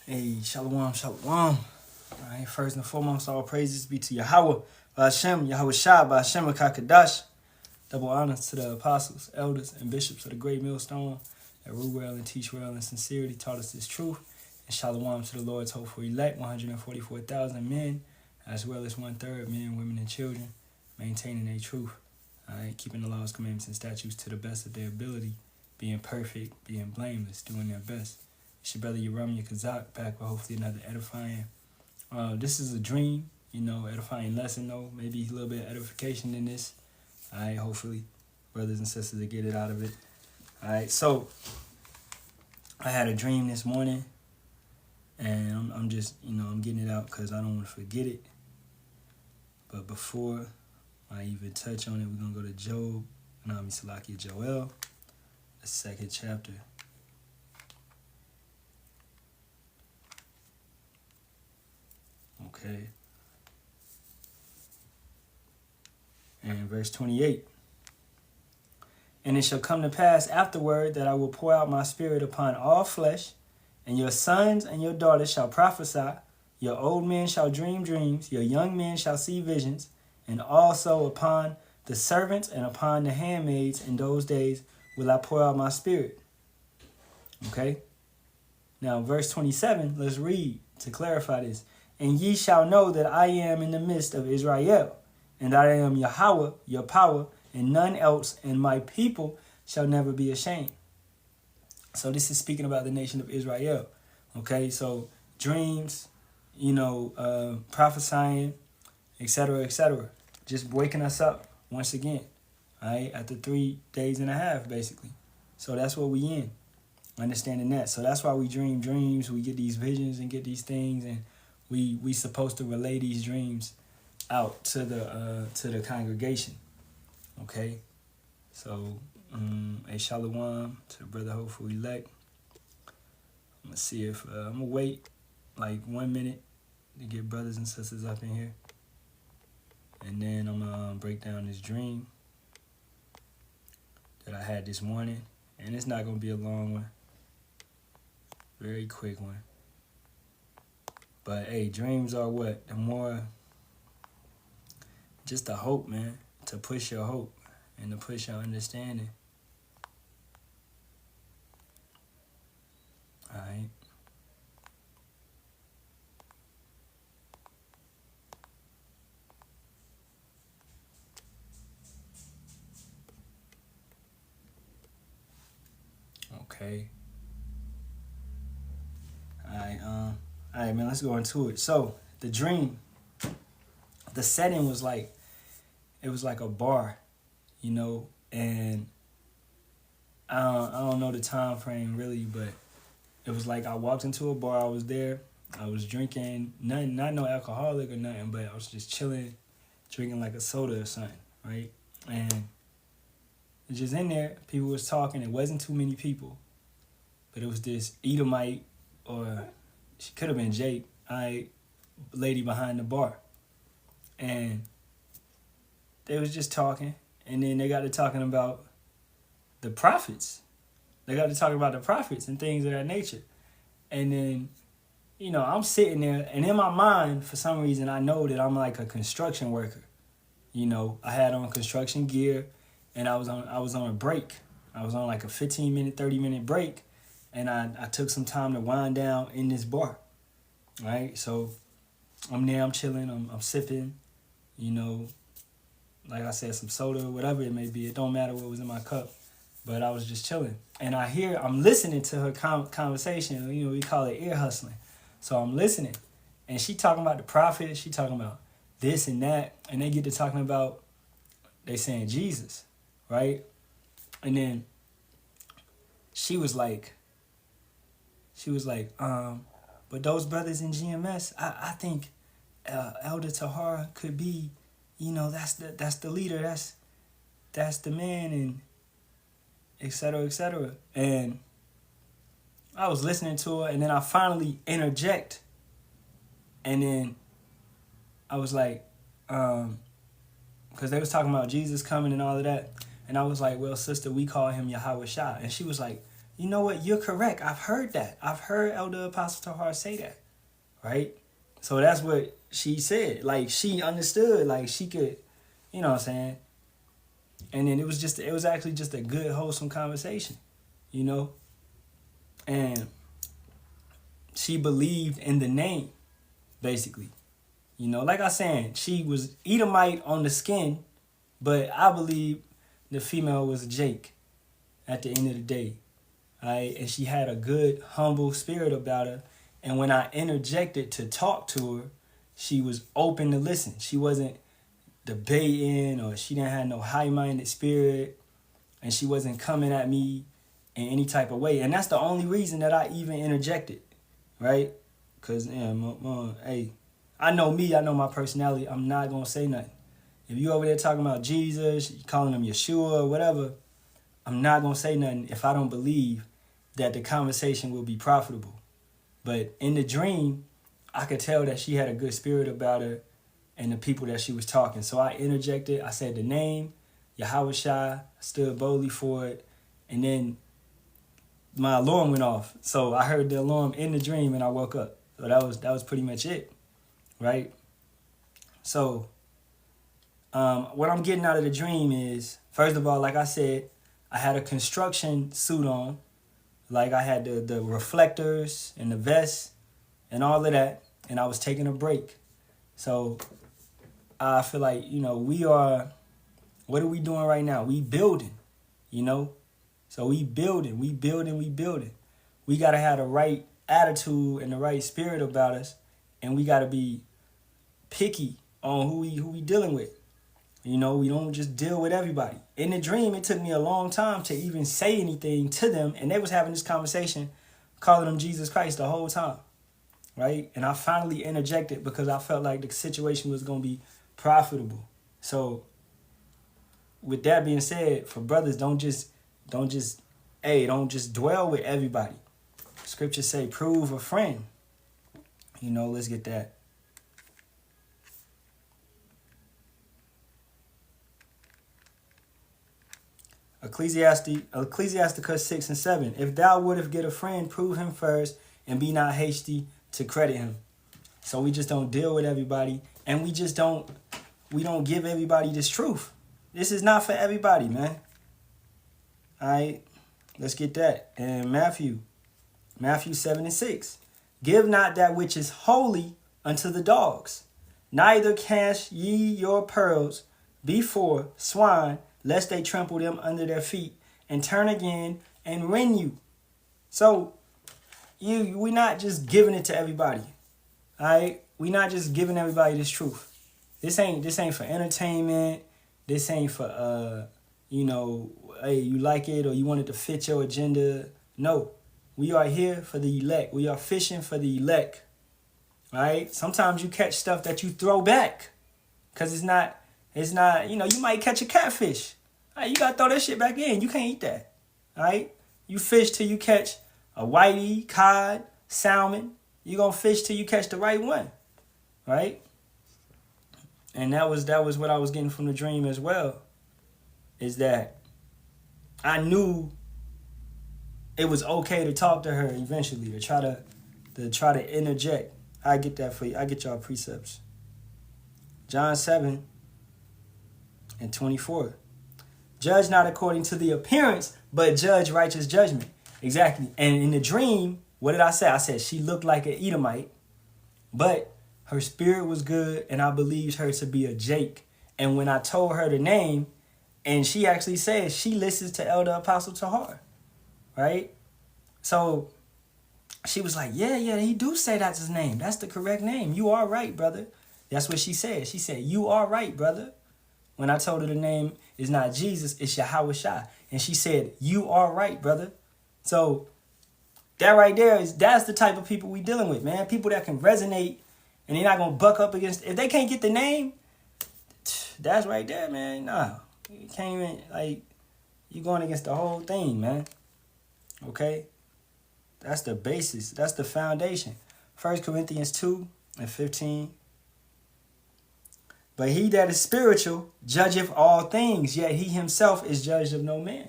Hey, shalom, shalom. All right, first and foremost, all praises be to Yahweh, Ba'Hashem, Yahweh Shah, Ba'Hashem, Kakadash. Double honors to the apostles, elders, and bishops of the great millstone that rule well and teach well in sincerity, taught us this truth. And shalom to the Lord's hopeful elect, 144,000 men, as well as 1/3 men, women, and children, maintaining their truth. All right, keeping the laws, commandments, and statutes to the best of their ability, being perfect, being blameless, doing their best. It's your brother Yeramiah Kazak back with hopefully another edifying. This is a dream, edifying lesson though. Maybe a little bit of edification in this. All right, hopefully, brothers and sisters to get it out of it. All right, so I had a dream this morning, and I'm just, I'm getting it out because I don't want to forget it. But before I even touch on it, we're gonna go to Joel, Joel, the 2nd chapter. Okay. And verse 28. And it shall come to pass afterward that I will pour out my spirit upon all flesh, and your sons and your daughters shall prophesy, your old men shall dream dreams, your young men shall see visions, and also upon the servants and upon the handmaids in those days will I pour out my spirit. Okay? Now, verse 27, let's read to clarify this. And ye shall know that I am in the midst of Israel, and that I am Yahweh, your power, and none else, and my people shall never be ashamed. So this is speaking about the nation of Israel. Okay, so dreams, prophesying, etc., etc. Just waking us up once again, all right, after 3 days and a half, basically. So that's what we in, understanding that. So that's why we dream dreams, we get these visions and get these things, and we supposed to relay these dreams out to the congregation. Okay, so a shalom to the brother hopeful elect. I'm gonna see if I'm gonna wait like 1 minute to get brothers and sisters up in here, and then I'm gonna break down this dream that I had this morning, and it's not gonna be a long one, very quick one. But hey, dreams are what? The more, just the hope, man, to push your hope and to push your understanding. All right. Okay. All right, man, let's go into it. So the dream, the setting was like, it was like a bar, and I don't know the time frame really, but it was like I walked into a bar, I was there, I was drinking, nothing, not no alcoholic or nothing, but I was just chilling, drinking like a soda or something, right? And just in there, people was talking, it wasn't too many people, but it was this Edomite, or she could have been Jake, lady behind the bar. And they was just talking, and then they got to talking about the prophets. They got to talking about the prophets and things of that nature. And then, I'm sitting there, and in my mind, for some reason, I know that I'm like a construction worker. I had on construction gear, and I was on a break. I was on like a 15-minute, 30-minute break, and I took some time to wind down in this bar. Right? So I'm there, I'm chilling, I'm sipping, like I said, some soda, whatever it may be. It don't matter what was in my cup. But I was just chilling. And I'm listening to her conversation. We call it ear hustling. So I'm listening. And she talking about the prophet. She talking about this and that. And they get to talking about, they saying Jesus, right? And then she was like, but those brothers in GMS, I think Elder Tahar could be, that's the leader, that's the man, and et cetera, et cetera. And I was listening to her, and then I finally interject, and then I was like, because they was talking about Jesus coming and all of that, and I was like, well, sister, we call him Yahweh Shah. And she was like, you know what? You're correct. I've heard that. I've heard Elder Apostle Tahar say that, right? So that's what she said. Like, she understood. Like, she could, you know what I'm saying? And then it was actually just a good, wholesome conversation, you know? And she believed in the name, basically. You know, like I said, she was Edomite on the skin, but I believe the female was Jake at the end of the day. Right? And she had a good, humble spirit about her. And when I interjected to talk to her, she was open to listen. She wasn't debating, or she didn't have no high-minded spirit, and she wasn't coming at me in any type of way. And that's the only reason that I even interjected, right? Because, hey, I know me, I know my personality. I'm not going to say nothing. If you over there talking about Jesus, calling him Yeshua, or whatever, I'm not going to say nothing if I don't believe that the conversation will be profitable. But in the dream, I could tell that she had a good spirit about her and the people that she was talking. So I interjected. I said the name, Yahweh Shai, stood boldly for it. And then my alarm went off. So I heard the alarm in the dream and I woke up. So that was pretty much it, right? So what I'm getting out of the dream is, first of all, like I said, I had a construction suit on. Like, I had the reflectors and the vest and all of that. And I was taking a break. So I feel like, you know, what are we doing right now? We building, you know? So we building. We got to have the right attitude and the right spirit about us. And we got to be picky on who we dealing with. You know, we don't just deal with everybody. In the dream, it took me a long time to even say anything to them. And they was having this conversation, calling him Jesus Christ the whole time, right? And I finally interjected because I felt like the situation was going to be profitable. So with that being said, for brothers, don't just dwell with everybody. Scriptures say, prove a friend. You know, let's get that. Ecclesiasticus 6 and 7. If thou wouldst get a friend, prove him first, and be not hasty to credit him. So we just don't deal with everybody, and we don't give everybody this truth. This is not for everybody, man. All right, let's get that. And Matthew 7 and 6. Give not that which is holy unto the dogs, neither cast ye your pearls before swine, lest they trample them under their feet and turn again and rend you. So we're not just giving it to everybody. All right? We're not just giving everybody this truth. This ain't for entertainment. This ain't for hey, you like it or you want it to fit your agenda. No. We are here for the elect. We are fishing for the elect. All right? Sometimes you catch stuff that you throw back. Cause it's not, you might catch a catfish. All right, you gotta throw that shit back in. You can't eat that. All right? You fish till you catch a whitey, cod, salmon. You gonna fish till you catch the right one. Right? And that was what I was getting from the dream as well. Is that I knew it was okay to talk to her eventually, to try to interject. I get that for you. I get y'all precepts. John 7 and 24. Judge not according to the appearance, but judge righteous judgment. Exactly. And in the dream, what did I say? I said she looked like an Edomite, but her spirit was good, and I believed her to be a Jake. And when I told her the name, and she actually said she listens to Elder Apostle Tahar, right? So she was like, yeah, he do say that's his name. That's the correct name. You are right, brother. That's what she said. She said, you are right, brother. When I told her the name is not Jesus, it's Yahweh Shai. And she said, you are right, brother. So that right there that's the type of people we dealing with, man. People that can resonate and they're not going to buck up against. If they can't get the name, that's right there, man. Nah, you can't even, you're going against the whole thing, man. Okay? That's the basis. That's the foundation. 1 Corinthians 2 and 15. But he that is spiritual judgeth all things, yet he himself is judged of no man.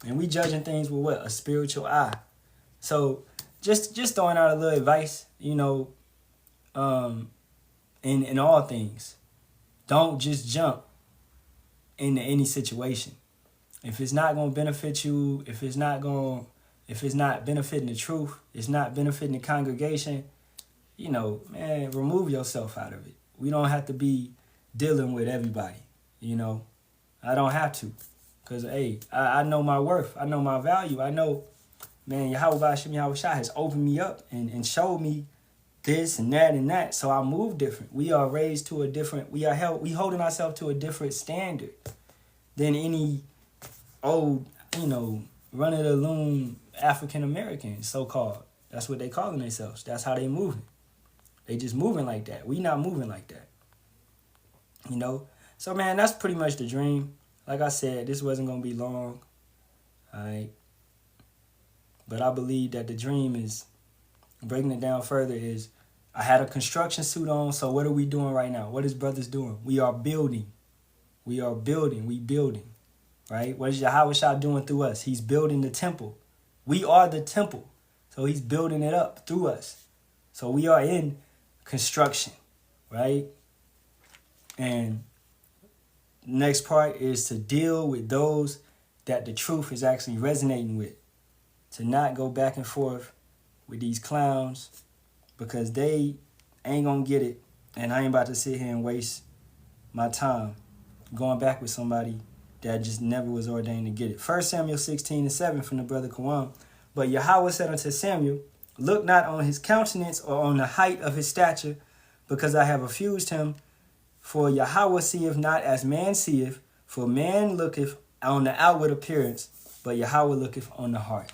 And we judging things with what? A spiritual eye. So just throwing out a little advice, you know, in all things. Don't just jump into any situation. If it's not gonna benefit you, if it's not benefiting the truth, it's not benefiting the congregation, you know, man, remove yourself out of it. We don't have to be dealing with everybody, you know. I don't have to. Because, hey, I know my worth. I know my value. I know, man, Yahweh Shai has opened me up and showed me this and that and that. So I move different. We are raised to a different, we holding ourselves to a different standard than any old, you know, run-of-the-loom African-American, so-called. That's what they calling themselves. That's how they moving. They just moving like that. We not moving like that. You know? So, man, that's pretty much the dream. Like I said, this wasn't going to be long. All right? But I believe that the dream is, breaking it down further, is I had a construction suit on, so what are we doing right now? What is brothers doing? We are building. We are building. We building. Right? What is Yahweh Shah doing through us? He's building the temple. We are the temple. So he's building it up through us. So we are in construction. Right? And next part is to deal with those that the truth is actually resonating with. To not go back and forth with these clowns because they ain't gonna get it. And I ain't about to sit here and waste my time going back with somebody that just never was ordained to get it. 1 Samuel 16:7 from the brother Quran. But Yahweh said unto Samuel, look not on his countenance or on the height of his stature, because I have refused him. For Yahweh seeth not as man seeth, for man looketh on the outward appearance, but Yahweh looketh on the heart.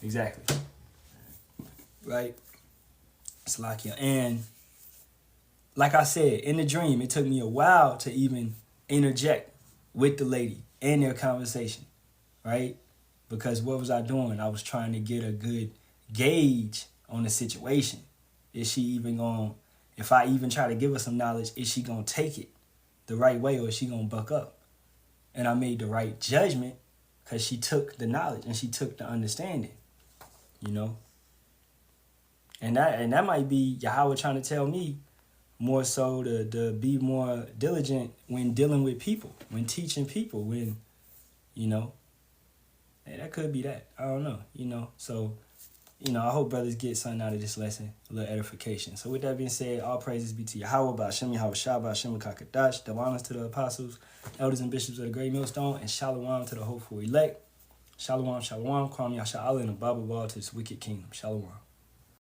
Exactly. Right? Salakia. And like I said, in the dream, it took me a while to even interject with the lady in their conversation. Right? Because what was I doing? I was trying to get a good gauge on the situation. Is she even going, if I even try to give her some knowledge, is she going to take it the right way or is she going to buck up? And I made the right judgment because she took the knowledge and she took the understanding, you know? And that might be Yahweh trying to tell me more so to be more diligent when dealing with people, when teaching people, when, you know, hey, that could be that. I don't know, you know? So, you know, I hope brothers get something out of this lesson, a little edification. So with that being said, all praises be to Yahweh, Ba'ashem Yahweh Shah, Ba'ashem Kakadash, double honors to the apostles, elders and bishops of the great millstone, and shalom to the hopeful elect. Shalom, shalom, Kwam Yasha Allah, and a Bible ball to this wicked kingdom. Shalom.